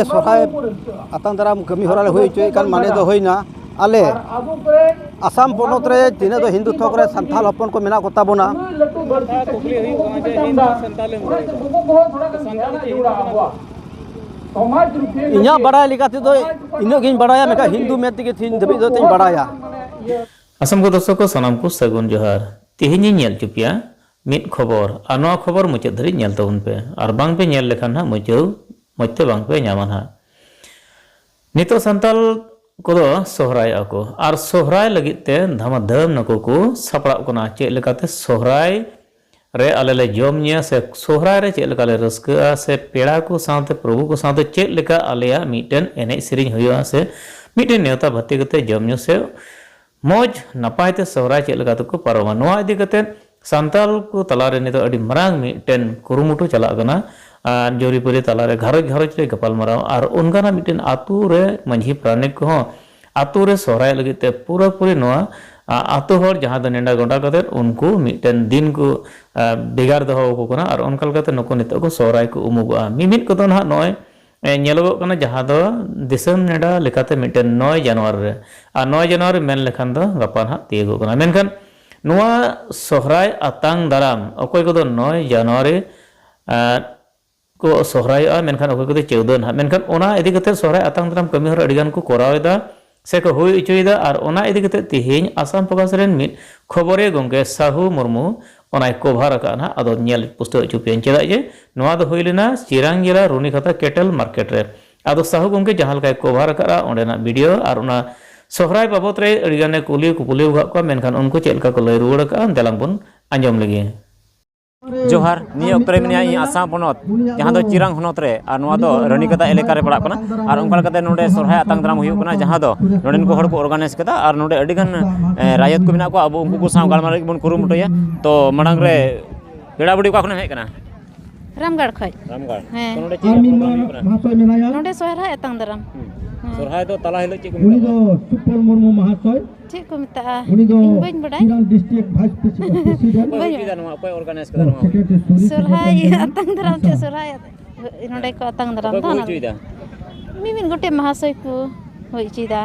सोहाय आतां दाराम कमी हरा हुई चुई कान माने दो होइना आले आसाम पोनोत रे तिने दो हिंदू थोक रे संथाल हपन को मेना कोता बोना इन्या बड़ा लिखाते दो इन्हें गिन बड़ाया मेका हिंदू में तिके थिन दबी दो तिन बड़ाया आसाम को दर्शक को सनाम को सगुन जोहार तेहेनी नेल चुपिया मिट खबर आ नोआ खबर मुचाद धरि नेल तबुन पे आर बांग पे नेल लेखान हा मुचाव मते बांग पे ᱧᱟᱢᱟᱱ हा नितो संताल कोदो सोहराय आको आर सोहराय लगित ते धमाधम नको को सापड़ा कोना चे लेकाते सोहराय रे आलेले जोम न्या से सोहराय रे चे लेकाले रस्का से पेड़ा को साथे प्रभु को साथे चे लेका आलेया मिटन एने सिरिंग हुआ से मिटन नेवता भत्ती कते जोम न्या से मौज नपायते सोहराय चे लेका को पारोमा नोआ इदी कते संताल को तलारे नितो अडी मरांग मिटन कुरुमुटु चला गना जोरी पुरी तलारे घरज घरज रे गपाल मराव आर उनकाना मिटन आतु रे मंझी प्राणिक को आतु रे सोहराय लगिते पूरा पूरी नोआ आतु हर जहां द नेंडा गोंडा कते उनको मिटन दिन को बेगार दहो को कना आर उनकल कते नको नितो को सोहराय को उमुगआ मिमित को ना नय नेलोगो कना जहां द दिसम नेंडा लेकाते मिटन 9 जनवरी रे आ 9 जनवरी मेन लेखान द गपान हा तिगो कना मेनखान नोआ सोहराय आतांग दाराम अकोय को 9 जनवरी को सोहराय मेनखान अकोय को 14 हा मेनखान ओना इदी कते सोहराय आतांग दाराम कमी हर अडिगान को कोरावेदा से को हुई इचुइदा और ओना इदी कते तिहिन आसाम प्रकाश रेन मिट खबरे गंगे साहू मुर्मू ओना कभार काना अदो नेल पुस्तक चुपियन चेदा जे नोआ दो होइलेना चिरांग जिला रुनीखाता केटल मार्केट रे अदो साहू गंगे जहां लका कभार करा ओंडेना वीडियो और ओना सोहराय बाबत रे अडिगाने कुली उगा को मेनखान उनको चेलका को लय रुवड़ का देलांग बन अंजम लगे जोहार निये अक्तरे मिनिया इ आसाम पोनोत जहां दो चिरांग होनोत रे आर नोआ दो रनिकता एलेका रे पड़ा कना आर उनका कते नोडे सोहराय आतांग दाराम हुयु कना जहां दो नोडेन को हड़ को ऑर्गेनाइज कदा आर नोडे अडिगान रायत को मिना को अब उनको को साव गालमार बन कुरुमुटया तो मडांग रे पेड़ा बुडी को खने हे कना रामगढ़ खय रामगढ़ तो नोडे चिरांग नोडे सोहराय आतांग दाराम सोहराय तो तला हिलो चे को उनी दो सुपर मुर्मू महाशय ठीक को मिता उनी दो बइन बडाय चिरांग डिस्ट्रिक्ट वाइस प्रेसिडेंट कोई ऑर्गेनाइज कदा नोआ सोहराय आतांग दाराम ते सोहराय नोडे को आतांग दाराम कोई चुइदा मिमिन गोटे महाशय को होई चिदा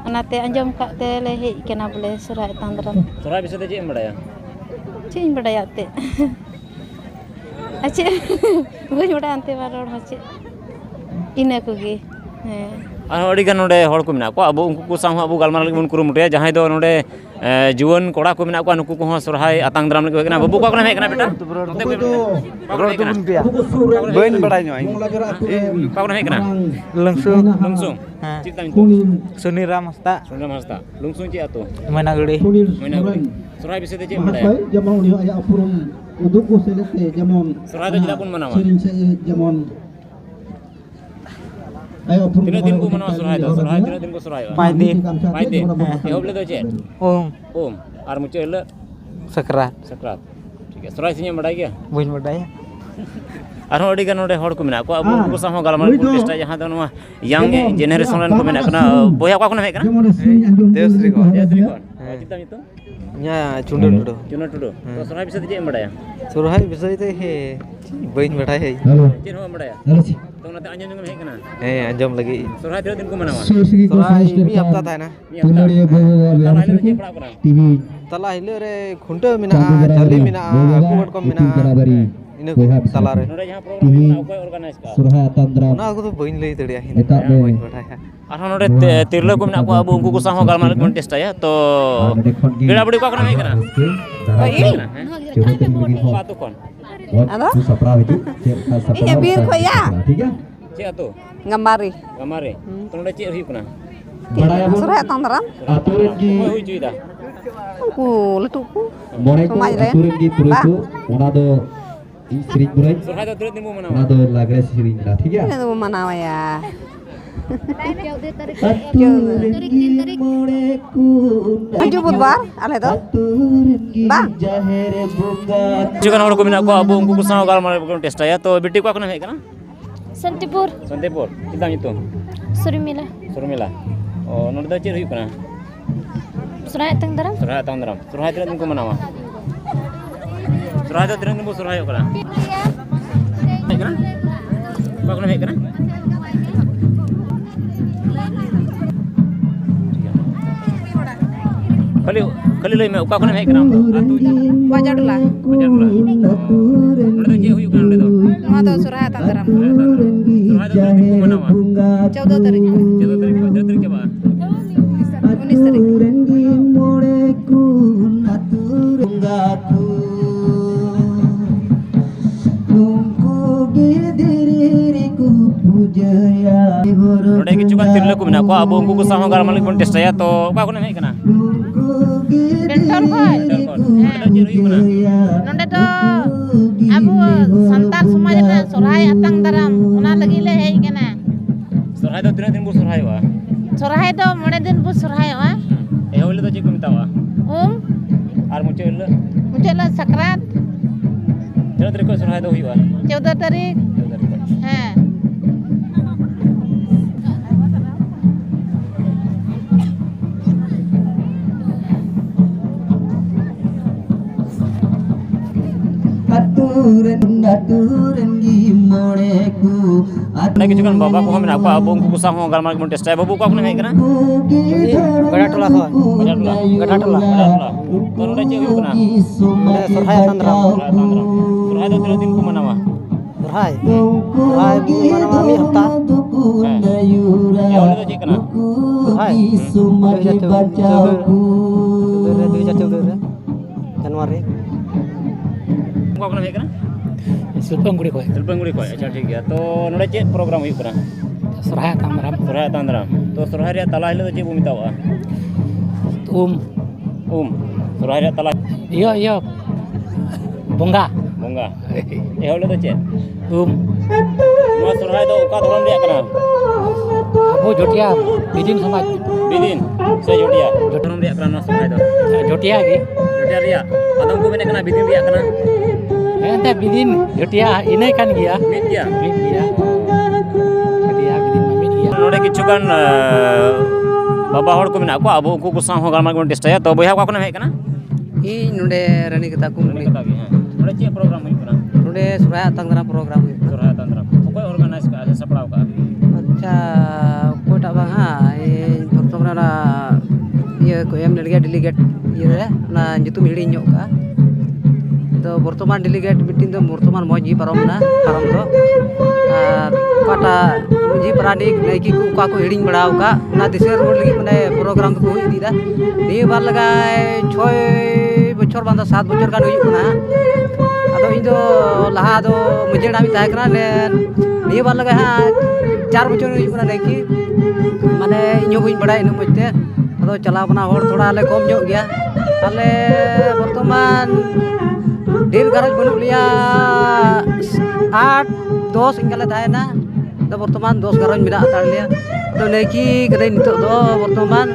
अनाते अंजम काते ले हे केना बोले सोहराय आतांग दाराम सोहराय बिषय ते जे बडाया चें बडाया ते अच्छे बइन बडाय अंते बारोड हचे इने कोगे हे अडिगान नोडे हड़ को मिना को अब उनको को साव अब गालमार लगे बन कुरुमुटया जहां दो नोडे जुवन कोड़ा को मिना को नुकु को सोहराय आतांग दाराम लगे हेकना बबू को कोना हेकना बेटा रोड तो बुन पिया बइन बड़ाय नो कोना हेकना लंगसुंग चितान सुनीराम हस्ता लंगसुंग चे आतो मैनागड़ी सोहराय बिषय ते जे बडाया जेमन उनी आया अपुरम उदुक को सेलेते जेमन सोहराय तो जिला बन मनावा जेमन ayo तीन दिन को मनावा सोहराय तीन दिन को सोहराय पाँच दिन एहोबले दो चे ओम आर मुचे ल सकरात ठीक है सोहराय सिने बडाय गया बइन बडाय आरो अडिगान नोडे हड़ को मिना को अब उनको साव गालमार को टेस्ट जहां दो नोआ यंग जेनरेशन रन को मिना कना बोया को कोना हेकना देवश्री को चिता मितो nya चुंडो टुडो तो सोहराय बिषय ते जे बडाया सोहराय विषय ते हे बइन बडाय हे जे हो बडाया तो नाते अंजम जंगम हेकना हे अंजम लगी सोहराय तीन दिन को मनावा सोहराय मी हफ्ता था ना टीवी तला हिले रे खुंटे मिना जाली मिना कुवट को मिना इन तला रे नोडे जहां प्रोग्राम ना कोई ऑर्गेनाइज का सोहराय आतांग दाराम ना को तो बइन लई तड़िया ही बइन बडाय आरो नोडे तिरलो को मिना को अब उनको को साव गालमार को टेस्ट आया तो बेड़ा बड़ी को कोना हेकना पातो कोन ada sapra itu iya bir ko ya ठीक है चे आतो ngamari गमारे तो नोडे चे हुई कना सोहराय आतांग दाराम aturan gi कोई हुई जुइदा ku letu ku more ko aturan gi purutu ona do sering burai Sohrai तो तीन दिन को मनावा ona do lagre sering lah ठीक है ini tuh manawa ya Tujuh bulan, ale tuh, bang. जुगान हड़ को मिना को अब उनको को साव गालमार को टेस्ट आया तो बेटी को कोना हेकना Santipur, संतेपुर चिता मितो Surimila, सुरमिला ओ नोडे दो चे हुई कना Sohraय आतांग दाराम, सोहराय आतांग दाराम सोहराय तीन दिन को मनावा सोहराय तो तीन दिन को सोहराय कना हेकना कोना हेकना खाली खाली लई में ओका खने हेक नाम आतु Baja Dula. बजारला नोडे दो जे हुयु कान नोडे दो Nua do Suraya Tandaram. सुरहाय दो दिन को मनावा 14 tarik. 14 तारीख के बाद 19 tarik. नोडे किछु कान तिरले को मेना को अब उनको को साहो गार मालिक बन टेस्टया तो ओका खने हेक ना Bentor khoi. नोडे दो जे हुयु ना Nonde do abu santar somaj re sorai atang daram ona lagi le hei kena. सुरहाय दो दिन बु सुरहाय वा Sorai do mone din bu sorai wa. ए होले दो जे को मितावा आर मुचे होले Muncul lah sakrat तेरे तारीख को सुरहाय दो हुयु 14 tarik. Ha. ada किछु kan बाबा को हम ना को अब उनको साहो गार मालिक बन टेस्टया बाबू को खने हेक ना गड़ा टोला खो बजारला गड़ा टोला तो नोडे जे हुयु ना सरहाय तंद्राम सुरहाय दो दिन को मनावा सरहाय मानवा मी हफ्ता ए होले दो जे kana सरहाय 2014 जनवरी को खने हेक ना Sulpangguri koi. Sulpangguri ko अच्छा ठीक है तो नोडे चे प्रोग्राम हुयु kana Suraya Tandaram. सुरहाय तांद्राम तो सुरहाय रे तला हिले दो जे बु मितावा सुरहाय रे तला Iya Bonga. बंगा ए होले दो चे Um नोआ सुरहाय दो ओका धरम रे kana Abu Jotia Bidin Samaj. बिदिन से जोटिया धरम रे kana नोआ सुरहाय दो Jotia gi. जोटिया रे आदम को मेने kana बिदिन रे kana Ente Bidin Jotia ini kan dia. मिट गया Mid dia. Jotia Bidin mid dia. नोडे किछु गान बाबा हड़ को मेना को अब उनको को साहो गार मालिक बन टेस्टया तो बया को खने हेक ना ᱤᱧ ᱱᱚᱰᱮ ᱨᱟᱱᱤ ᱠᱟᱛᱟ ᱠᱩᱢᱲᱤ कता के नोडे चे प्रोग्राम हुयु kana ᱱᱚᱰᱮ ᱥᱚᱨᱦᱟᱭ ᱟᱛᱟᱝ ᱫᱟᱨᱟᱢ ᱯᱨᱳᱜᱨᱟᱢ ᱦᱩᱭᱩᱜ सुरहाय तांद्राम कोई ऑर्गेनाइज का है सपड़ाव का ᱠᱟᱱᱟ ᱟᱪᱪᱷᱟ ᱚᱠᱚᱭᱴᱟᱜ ᱵᱟᱝ ᱤᱧ ᱯᱨᱚᱛᱷᱚᱢ ᱨᱮ ᱚᱱᱟ ᱤᱭᱟᱹ ᱠᱚ ᱮᱢ ᱞᱮᱫ ᱜᱮᱭᱟ ᱰᱮᱞᱤᱜᱮᱴ ᱤᱭᱟᱹ ᱨᱮ ᱚᱱᱟ ᱧᱩᱛᱩᱢ ᱦᱤᱲᱤᱧ ᱧᱚᱜ ᱠᱟᱜᱼᱟ ᱛᱚ ᱵᱚᱨᱛᱚᱢᱟᱱ ᱰᱮᱞᱤᱜᱮᱴ ᱢᱤᱴᱤᱝ ᱫᱚ ᱵᱚᱨᱛᱚᱢᱟᱱ ᱢᱚᱡᱽ ᱜᱮ ᱯᱟᱨᱚᱢᱱᱟ ᱯᱟᱨᱚᱢ ᱫᱚ ᱟᱨ ᱚᱠᱟᱴᱟᱜ ᱢᱟᱹᱡᱷᱤ ᱯᱟᱨᱟᱱᱤᱠ ᱱᱟᱭᱠᱮ ᱠᱚ ᱚᱠᱟ ᱠᱚ ᱦᱤᱲᱤᱧ ᱵᱟᱲᱟᱣ ᱠᱟᱜ ᱚᱱᱟ ᱫᱤᱥᱟᱹ ᱨᱩᱣᱟᱹᱲ ᱞᱟᱹᱜᱤᱫ ᱢᱟᱱᱮ ᱯᱨᱳᱜᱨᱟᱢ ᱫᱚᱠᱚ ᱦᱩᱭ ᱤᱫᱤᱭᱮᱫᱟ ᱱᱤᱭᱟᱹ ᱵᱟᱨ ᱞᱟᱜᱟᱭ 6 ᱵᱚᱪᱷᱚᱨ ᱵᱟᱝ ᱫᱚ 7 ᱵᱚᱪᱷᱚᱨ ᱜᱟᱱ ᱦᱩᱭᱩᱜ ᱠᱟᱱᱟ ᱟᱫᱚ ᱤᱧ ᱫᱚ ᱞᱟᱦᱟ ᱫᱚ ᱢᱟᱹᱡᱷᱤ ᱦᱟᱲᱟᱢᱤᱧ ᱛᱟᱦᱮᱸ ᱠᱟᱱᱟ ᱱᱤᱭᱟᱹ ᱵᱟᱨ ᱞᱟᱜᱟᱭ ᱦᱟᱸᱜ 4 ᱵᱚᱪᱷᱚᱨ ᱦᱩᱭᱩᱜ ᱠᱟᱱᱟ ᱱᱟᱭᱠᱮ ᱢᱟᱱᱮ ᱤᱧ ᱦᱚᱸ ᱵᱟᱹᱧ ᱵᱟᱲᱟᱭᱟ ᱤᱱᱟᱹᱜ ᱢᱚᱡᱽ ᱛᱮ ᱟᱫᱚ ᱪᱟᱞᱟᱣ ᱠᱟᱱᱟ ᱦᱚᱲ ᱛᱷᱚᱲᱟ ᱞᱮ ᱠᱚᱢ ᱧᱚᱜ ᱜᱮᱭᱟ ᱟᱞᱮ ᱵᱚᱨᱛᱚᱢᱟᱱ ᱰᱷᱮᱨ ᱜᱷᱟᱨᱚᱸᱡᱽ ᱵᱟᱹᱱᱩᱜ ᱞᱮᱭᱟ 8-10 ᱤᱱᱠᱟ ᱞᱮ ᱛᱟᱦᱮᱱᱟ ᱟᱫᱚ ᱵᱚᱨᱛᱚᱢᱟᱱ 10 ᱜᱷᱟᱨᱚᱸᱡᱽ ᱢᱮᱱᱟᱜ ᱦᱟᱛᱟᱲ ᱞᱮᱭᱟ ᱟᱫᱚ ᱱᱟᱭᱠᱮ ᱠᱟᱹᱱᱟᱹᱧ ᱱᱤᱛᱚᱜ ᱫᱚ ᱵᱚᱨᱛᱚᱢᱟᱱ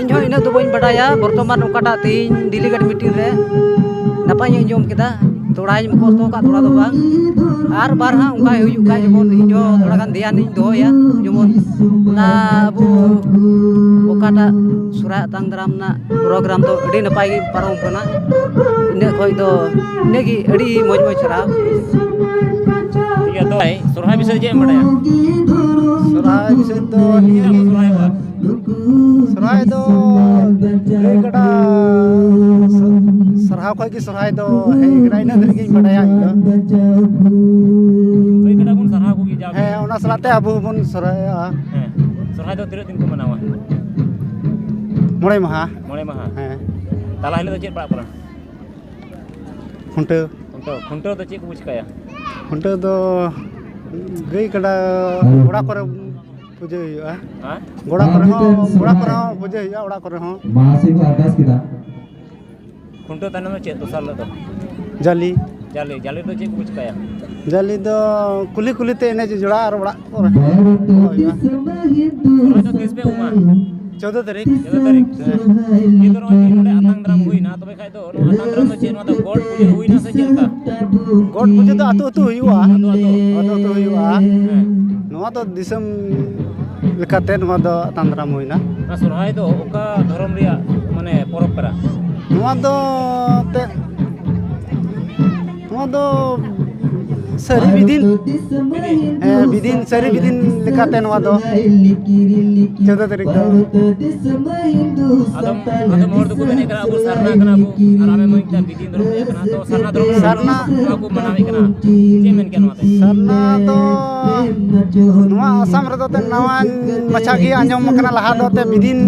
ᱤᱧ ᱦᱚᱸ ᱤᱱᱟᱹᱜ ᱫᱚ ᱵᱟᱹᱧ ᱵᱟᱰᱟᱭᱟ ᱵᱚᱨᱛᱚᱢᱟन ᱚᱠᱟᱴᱟᱜ ᱛᱮᱦᱮᱧ ᱰᱮᱞᱤᱜᱮᱴ ᱢᱤᱴᱤᱝ ᱨᱮ ᱱᱟᱯᱟᱭ ᱧᱚᱜ ᱟᱸᱡᱚᱢ ᱠᱮᱫᱟ ᱛᱷᱚᱲᱟᱧ ᱢᱩᱠᱷᱚᱥᱛᱚ ᱟᱠᱟᱫ ᱛᱷᱚᱲᱟ ᱫᱚ ᱵᱟᱝ ᱟᱨ ᱵᱟᱨ ᱦᱟᱸᱜ ᱚᱱᱠᱟ ᱦᱩᱭᱩᱜ ᱠᱷᱟᱡ ᱡᱮᱢᱚᱱ ᱤᱧ ᱦᱚᱸ ᱛᱷᱚᱲᱟ ᱜᱟᱱ ᱫᱷᱮᱭᱟᱱᱤᱧ ᱫᱚᱦᱚᱭᱟ ᱡᱮᱢᱚᱱ ᱚᱱᱟ ᱟᱵᱚ ᱚᱠᱟᱴᱟᱜ ᱥᱚᱨᱦᱟᱭ ᱟᱛᱟᱝ ᱫᱟᱨᱟᱢ ᱨᱮᱱᱟᱜ ᱯᱨᱳᱜᱨᱟम ᱫᱚ ᱟᱹᱰᱤ ᱱᱟᱯᱟᱭ ᱜᱮ ᱯᱟᱨᱚᱢ ᱠᱟᱱᱟ ᱤᱱᱟᱹ ᱠᱷᱚᱡ ᱫᱚ ᱤᱱᱟᱹᱜᱮ ᱟᱹᱰᱤ ᱢᱚᱡᱽ ᱥᱟᱨᱦᱟᱣ ठीक है तो सुरहाय विषय जे बड़ाया सरहाय विषय तो निया सुरहाय वा सरहाय दो गई गड़ा सरहाव खय की सरहाय दो हे गड़ा इना धरि गिन बड़ाया कोई कदा बुन सरहा को की जाब हे ओना सलाते अबु बन सरहाय सुरहाय दो 3 दिन को मनावा मोड़े महा मोळे माहा हे ताला हिलो चेक पड़ा पड़ा खुंटे खुंटो तो चेक को बुझकाया खुंटे दो गई गड़ा ओड़ा करे पूजा हुआ हां गोड़ा करे हो पूजा हुआ ओड़ा करे हो महाशय को अरदास किया खुंटो तने में चेक दोसार लो जाली जाली जाली तो चेक को बुझकाया जाली दो कुली कुली ते एने जोड़ा और ओड़ा करे सुरहाय तो किस पे उमा 14 तारीख 14 तारीख ये तो नोडे आतांग द्राम हुई ना तबे खाय तो आतांग द्राम तो चेक नो तो गोड पूजा हुई ना से चलता गोड पूजा तो आतो हुआ आतो हुआ हैं नवा तो दिसम लेकाते नवा दो तांद्राम हुईना ना सुरहाय दो ओका धर्म रिया माने परब करा नवा दो ते नवा दो ᱥᱟᱹᱨᱤ ᱵᱤᱫᱤᱱ ᱵᱤᱫᱤᱱ ᱥᱟᱹᱨᱤ ᱵᱤᱫᱤᱱ ᱞᱮᱠᱟᱛᱮ ᱱᱚᱣᱟ ᱫᱚ 14 ᱛᱟᱹᱨᱤᱠᱷ ᱫᱚ ᱟᱫᱚᱢ ᱦᱚᱲ ᱫᱚᱠᱚ ᱢᱮᱱᱮᱫ ᱠᱟᱱᱟ ᱟᱵᱚ ᱥᱟᱨᱱᱟ ᱠᱟᱱᱟ ᱵᱚ ᱟᱨ ᱟᱢᱮ ᱢᱚᱡᱽ ᱛᱮ ᱵᱤᱫᱤᱱ ᱫᱷᱚᱨᱚᱢ ᱨᱮᱭᱟᱜ ᱠᱟᱱᱟ ᱛᱚ ᱥᱟᱨᱱᱟ ᱫᱷᱚᱨᱚᱢ ᱥᱟᱨᱱᱟ ᱱᱚᱣᱟ ᱠᱚ ᱢᱟᱱᱟᱣᱮᱫ ᱠᱟᱱᱟ ᱪᱮᱫ ᱢᱮᱱ ᱠᱮᱭᱟ ᱱᱚᱣᱟᱛᱮ? ᱥᱟᱨᱱᱟ ᱫᱚ ᱱᱚᱣᱟ ᱟᱥᱟᱢ ᱨᱮᱫᱚ ᱛᱮ ᱱᱟᱣᱟ ᱢᱟᱪᱷᱟ ᱜᱮ ᱟᱸᱡᱚᱢ ᱟᱠᱟᱱᱟ ᱞᱟᱦᱟ ᱫᱚ ᱛᱮ ᱵᱤᱫᱤᱱ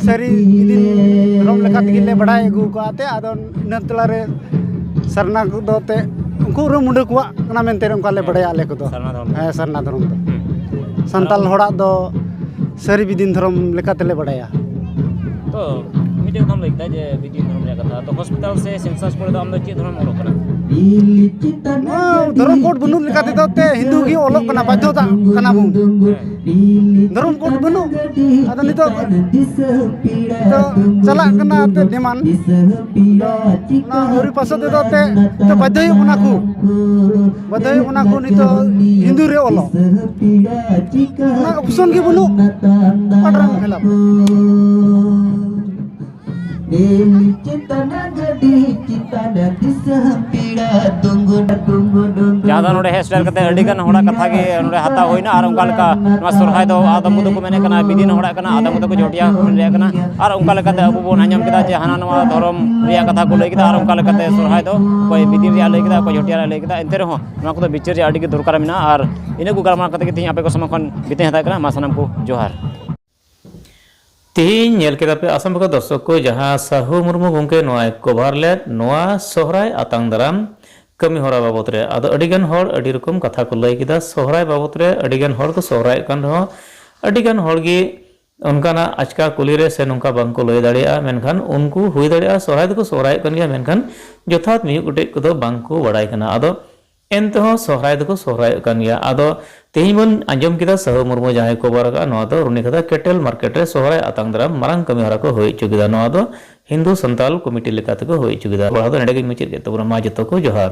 ᱥᱟᱹᱨᱤ ᱵᱤᱫᱤᱱ ᱫᱷᱚᱨᱚᱢ ᱞᱮᱠᱟ ᱛᱮᱜᱮ ᱞᱮ ᱵᱟᱲᱟᱭ ᱟᱹᱜᱩ ᱠᱟᱜᱼᱟ ᱛᱮ ᱟᱫᱚ ᱤᱱᱟᱹ ᱛᱟᱞᱟᱨᱮ ᱥᱟᱨᱱᱟ ᱠᱚᱫᱚ ᱛᱮ ᱩᱱᱠᱩ ᱩᱨᱩᱢ ᱢᱩᱸᱰᱟᱹ ᱠᱚᱣᱟᱜ ᱠᱟᱱᱟ ᱢᱮᱱᱛᱮ ᱚᱱᱠᱟ ᱞᱮ ᱵᱟᱲᱟᱭᱟ ᱟᱞᱮ ᱠᱚᱫᱚ ᱥᱟᱨᱱᱟ ᱫᱷᱚᱨᱚᱢ ᱥᱟᱨᱱᱟ ᱫᱷᱚᱨᱚᱢ ᱫᱚ ᱥᱟᱱᱛᱟᱞ ᱦᱚᱲᱟᱜ ᱫᱚ ᱥᱟᱹᱨᱤ ᱵᱤᱫᱤᱱ ᱫᱷᱚᱨᱚᱢ ᱞᱮᱠᱟ ᱛᱮᱞᱮ ᱵᱟᱲᱟᱭᱟ ᱛᱚ ᱢᱤᱫᱴᱮᱡ ᱠᱟᱛᱷᱟᱢ ᱞᱟᱹᱭ ᱠᱮᱫᱟ ᱡᱮ ᱵᱤᱫᱤᱱ ᱫᱷᱚᱨᱚᱢ ᱨᱮᱭᱟᱜ ᱠᱟᱛᱷᱟ ᱛᱚ ᱦᱚᱥᱯᱤᱴᱟᱞ ᱥᱮ ᱥᱮᱱᱥᱟᱥ ᱠᱚᱨᱮ ᱫᱚ ᱟᱢ ᱫᱚ ᱪᱮᱫ ᱫᱷᱚᱨᱚᱢ ᱚᱞᱚᱜ ᱠᱟᱱᱟ? ᱫᱷᱚᱨᱚᱢ ᱠᱳᱰ ᱵᱟᱹᱱᱩᱜ ᱞᱮᱠᱟ ᱛᱮᱫᱚ ᱛᱮ ᱦᱤᱱᱫᱩ ᱜᱮ ᱚᱞᱚᱜ ᱠᱟᱱᱟ ᱵᱟᱫᱽᱫᱷᱚᱛᱟ ᱠᱟᱱᱟ ᱵᱚᱱ ᱫᱷᱚᱨᱚᱢ ᱠᱳᱰ ᱵᱟᱹᱱᱩᱜ ᱟᱫᱚ ᱱᱤᱛᱚᱜ ᱪᱟᱞᱟᱜ ᱠᱟᱱᱟ ᱛᱮ ᱰᱤᱢᱟᱱᱰ ᱚᱱᱟ ᱟᱹᱣᱨᱤ ᱯᱟᱥᱚ ᱛᱮᱫᱚ ᱛᱮ ᱵᱟᱫᱽᱫᱷᱚ ᱦᱩᱭᱩᱜ ᱵᱚᱱᱟ ᱠᱚ ᱱᱤᱛᱚᱜ ᱦᱤᱱᱫᱩ ᱨᱮ ᱚᱞᱚᱜ ᱚᱱᱟ ᱚᱯᱥᱚᱱ ᱜᱮ ᱵᱟᱹᱱᱩᱜ ᱚᱠᱟᱴᱟᱜ ᱮᱢ ᱯᱷᱮᱞᱟᱯ ᱡᱟᱦᱟᱸ ᱫᱚ ᱱᱚᱰᱮ ᱦᱮᱡ ᱥᱮᱴᱮᱨ ᱠᱟᱛᱮ ᱟᱹᱰᱤᱜᱟᱱ ᱦᱚᱲᱟᱜ ᱠᱟᱛᱷᱟ ᱜᱮ ᱱᱚᱰᱮ ᱦᱟᱛᱟᱣ ᱦᱩᱭᱱᱟ ᱟᱨ ᱚᱱᱠᱟ ᱞᱮᱠᱟ ᱱᱚᱣᱟ ᱥᱚᱨᱦᱟᱭ ᱫᱚ ᱟᱫᱚᱢ ᱠᱚᱫᱚ ᱠᱚ ᱢᱮᱱᱮᱫ ᱠᱟᱱᱟ ᱵᱤᱫᱤᱱ ᱦᱚᱲᱟᱜ ᱠᱟᱱᱟ ᱟᱫᱚᱢ ᱠᱚᱫᱚ ᱠᱚ ᱡᱚᱴᱤᱭᱟ ᱨᱮᱭᱟᱜ ᱠᱟᱱᱟ ᱟᱨ ᱚᱱᱠᱟ ᱞᱮᱠᱟᱛᱮ ᱟᱵᱚ ᱵᱚᱱ ᱟᱸᱡᱚᱢ ᱠᱮᱫᱟ ᱡᱮ ᱦᱟᱱᱟ ᱱᱚᱣᱟ ᱫᱷᱚᱨᱚᱢ ᱨᱮᱭᱟᱜ ᱠᱟᱛᱷᱟ ᱠᱚ ᱞᱟᱹᱭ ᱠᱮᱫᱟ ᱟᱨ ᱚᱱᱠᱟ ᱞᱮᱠᱟᱛᱮ ᱥᱚᱨᱦᱟᱭ ᱫᱚ ᱚᱠᱚᱭ ᱵᱤᱫᱤᱱ ᱨᱮᱭᱟᱜ ᱞᱟᱹᱭ ᱠᱮᱫᱟ ᱚᱠᱚᱭ ᱡᱚᱴᱤᱭᱟ ᱨᱮᱭᱟᱜ ᱞᱟᱹᱭ ᱠᱮᱫᱟ ᱮᱱᱛᱮ ᱨᱮᱦᱚᱸ ᱱᱚᱣᱟ ᱠᱚᱫᱚ ᱵᱤᱪᱟᱹᱨ ᱨᱮᱭᱟᱜ ᱟᱹᱰᱤ ᱜᱮ ᱫᱚᱨᱠᱟর ᱢᱮᱱᱟᱜᱼᱟ ᱟᱨ ᱤᱱᱟᱹ ᱠᱚ ᱜᱟᱞᱢᱟᱨᱟᱣ ᱠᱟᱛᱮ ᱜᱮ ᱛᱮᱦᱮᱧ ᱟᱯᱮ ᱠᱚ ᱥᱟᱢᱟᱝ ᱠᱷᱚᱱ ᱵᱤᱛᱟᱹᱧ ᱦᱟᱛᱟᱣ ᱠᱟᱱᱟ ᱢᱟ ᱥᱟᱱᱟᱢ ᱠᱚ ᱡᱚᱦᱟᱨ ᱛᱮᱦᱮᱧ ᱧᱮᱞ ᱠᱮᱫᱟ ᱯᱮ ᱟᱥᱟᱢ ᱵᱚᱸᱜᱟ ᱫᱚᱨशᱚᱠ ᱠᱚ ᱡᱟᱦᱟᱸ ᱥᱟᱦᱩ ᱢᱩᱨᱢᱩ ᱜᱚᱢᱠᱮ ᱱᱚᱣᱟᱭ ᱠᱚᱵᱷᱟᱨ ᱞᱮᱫ ᱱᱚᱣᱟ ᱥᱚᱦᱨᱟᱭ ᱟᱛᱟᱝ ᱫᱟᱨᱟᱢ ᱠᱟᱹᱢᱤ ᱦᱚᱨᱟ ᱵᱟᱵᱚᱫ ᱨᱮ ᱟᱫᱚ ᱟᱹᱰᱤᱜᱟन ᱦᱚᱲ ᱟᱹᱰᱤ ᱨᱚᱠᱚᱢ ᱠᱟᱛᱷᱟ ᱠᱚ ᱞᱟᱹᱭ ᱠᱮᱫᱟ ᱥᱚᱦᱨᱟᱭ बाबᱚद ᱨᱮ ᱟᱹᱰᱤᱜᱟन ᱦᱚᱲ ᱠᱚ ᱥᱚᱦᱨᱟᱭᱚᱜ ᱠᱟᱱ ᱨᱮᱦᱚᱸ ᱟᱹᱰᱤᱜᱟन ᱦᱚᱲ ᱜᱮ ᱚᱱᱠᱟᱱᱟᱜ ᱟᱪᱠᱟ ᱠᱩᱞᱤ ᱨᱮ ᱥᱮ ᱱᱚᱝᱠᱟ ᱵᱟᱝᱠᱚ ᱞᱟᱹᱭ ᱫᱟᱲᱮᱭᱟᱜᱼᱟ ᱢᱮᱱᱠᱷᱟन ᱩᱱᱠᱩ ᱦᱩᱭ ᱫᱟᱲᱮᱭᱟᱜᱼᱟ ᱥᱚᱦᱨᱟᱭ ᱫᱚᱠᱚ ᱥᱚᱦᱨᱟᱭᱚᱜ ᱠᱟᱱ ᱜᱮᱭᱟ ᱢᱮᱱᱠᱷᱟन ᱡᱚᱛᱷᱟᱛ ᱢᱤᱫ ᱜᱚᱴᱮᱡ ᱠᱚᱫᱚ ᱵᱟᱝᱠᱚ ᱵᱟᱲᱟᱭ ᱠᱟᱱᱟ ᱟᱫᱚ ᱮᱱᱛᱮᱦᱚᱸ ᱥᱚᱦᱨᱟᱭ ᱫᱚᱠᱚ ᱥᱚᱦᱨᱟᱭᱚᱜ ᱠᱟᱱ ᱜᱮᱭᱟ ᱟᱫᱚ ᱛᱮᱦᱮᱧ ᱵᱚᱱ ᱟᱸᱡᱚᱢ ᱠᱮᱫᱟ ᱥᱟᱦᱩ ᱢᱩᱨᱢᱩ ᱡᱟᱦᱟᱸᱭ ᱠᱚᱵᱷᱟᱨ ᱟᱠᱟᱜᱼᱟ ᱱᱚᱣᱟ ᱫᱚ ᱨᱩᱱᱤ ᱠᱟᱛᱷᱟ ᱠᱮᱴᱮᱞ ᱢᱟᱨᱠᱮᱴ ᱨᱮ ᱥᱚᱦᱨᱟᱭ ᱟᱛᱟᱝ ᱫᱟᱨᱟᱢ ᱢᱟᱨᱟᱝ ᱠᱟᱹᱢᱤ ᱦᱚᱨᱟ ᱠᱚ ᱦᱩᱭ ᱦᱚᱪᱚ ᱠᱮᱫᱟ ᱱᱚᱣᱟ ᱫᱚ ᱦᱤᱱᱫᱩ ᱥᱟᱱᱛᱟᱞ ᱠᱚᱢᱤᱴᱤ ᱞᱮᱠᱟ ᱛᱮᱠᱚ ᱦᱩᱭ ᱦᱚᱪᱚ ᱠᱮᱫᱟ ᱚᱱᱟ ᱫᱚ ᱱᱚᱰᱮ ᱜᱮᱧ ᱢᱩᱪᱟᱹᱫ ᱠᱮᱫ ᱛᱟᱵᱚᱱᱟ ᱢᱟ ᱡᱚᱛᱚ ᱠᱚ ᱡᱚᱦᱟᱨ